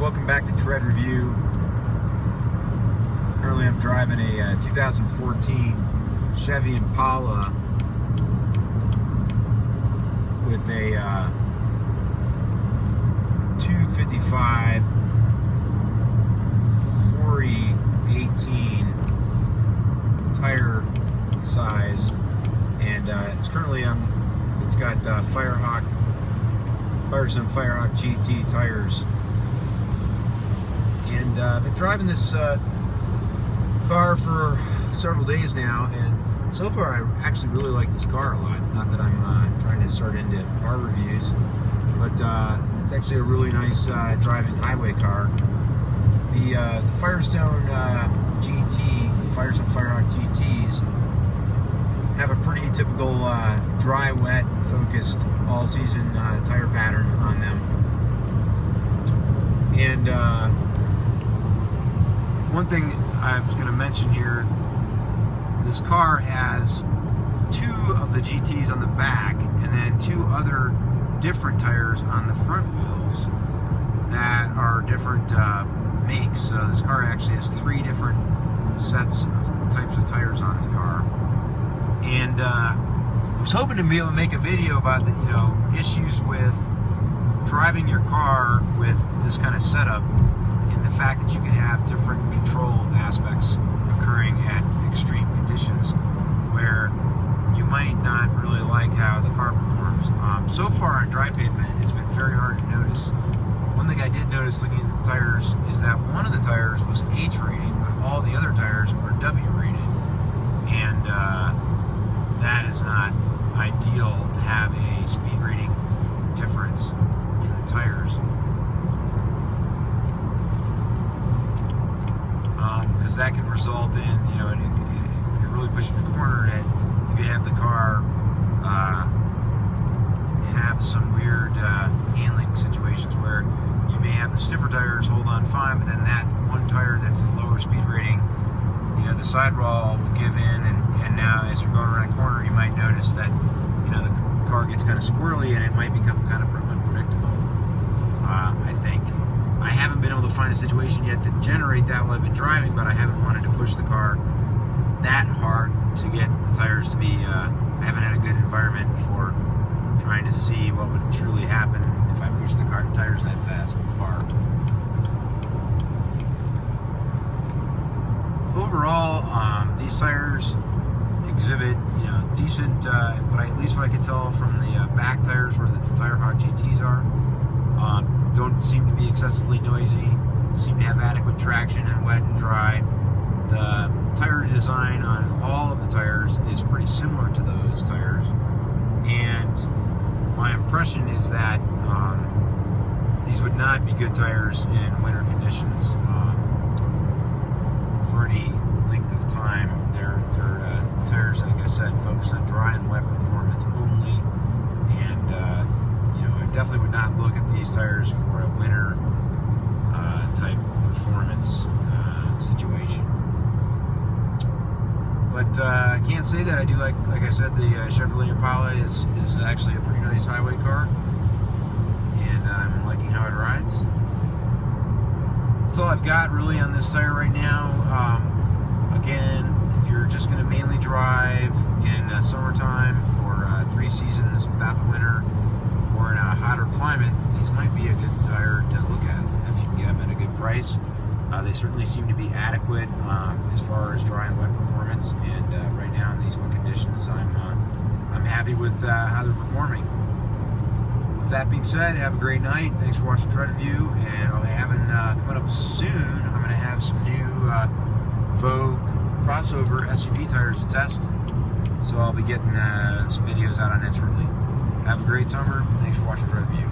Welcome back to Tread Review. Currently I'm driving a 2014 Chevy Impala with a 255 40/18 tire size, and it's currently it's got Firestone Firehawk GT tires. And I've been driving this car for several days now, and so far I actually really like this car a lot. Not that I'm trying to start into car reviews, but it's actually a really nice driving highway car. The Firestone GT, the Firestone Firehawk GTs, have a pretty typical dry, wet, focused, all-season tire pattern on them. And one thing I was going to mention here, this car has two of the GTs on the back and then two other different tires on the front wheels that are different makes. So this car actually has three different sets of types of tires on the car. And I was hoping to be able to make a video about the issues with driving your car with this kind of setup, and the fact that you can have different control aspects occurring at extreme conditions where you might not really like how the car performs. So far on dry pavement, it's been very hard to notice. One thing I did notice looking at the tires is that one of the tires was H rated, but all the other tires are W rated, and that is not ideal to have a speed rating difference in the tires, because that can result in, when you're really pushing the corner, that you could have the car have some weird handling situations where you may have the stiffer tires hold on fine, but then that one tire that's a lower speed rating, the sidewall will give in, and now as you're going around a corner, you might notice that the car gets kind of squirrely and it might become kind of unpredictable. I think I haven't been able to find a situation yet to generate that while I've been driving, but I haven't wanted to push the car that hard to get the tires to be, I haven't had a good environment for trying to see what would truly happen if I pushed the tires that fast or far. Overall, these tires exhibit, decent, at least what I can tell from the back tires where the Firehawk GTs are. Don't seem to be excessively noisy, seem to have adequate traction in wet and dry. The tire design on all of the tires is pretty similar to those tires, and my impression is that these would not be good tires in winter conditions for any length of time. They're tires, like I said, focused on dry and wet performance only, and I definitely would not look at these tires for a winter type performance situation. But I can't say that I do like I said, the Chevrolet Impala is actually a pretty nice highway car, and I'm liking how it rides. That's all I've got really on this tire right now. Again, if you're just going to mainly drive in summertime or 3 seasons without the winter, or in a hotter climate, these might be a good tire to look at if you can get them at a good price. They certainly seem to be adequate as far as dry and wet performance, and right now in these wet conditions, I'm happy with how they're performing. With that being said, have a great night. Thanks for watching Tread Review, and I'll be having coming up soon, I'm going to have some new Vogue crossover SUV tires to test, so I'll be getting some videos out on that shortly. Have a great summer. Thanks for watching Tread Review.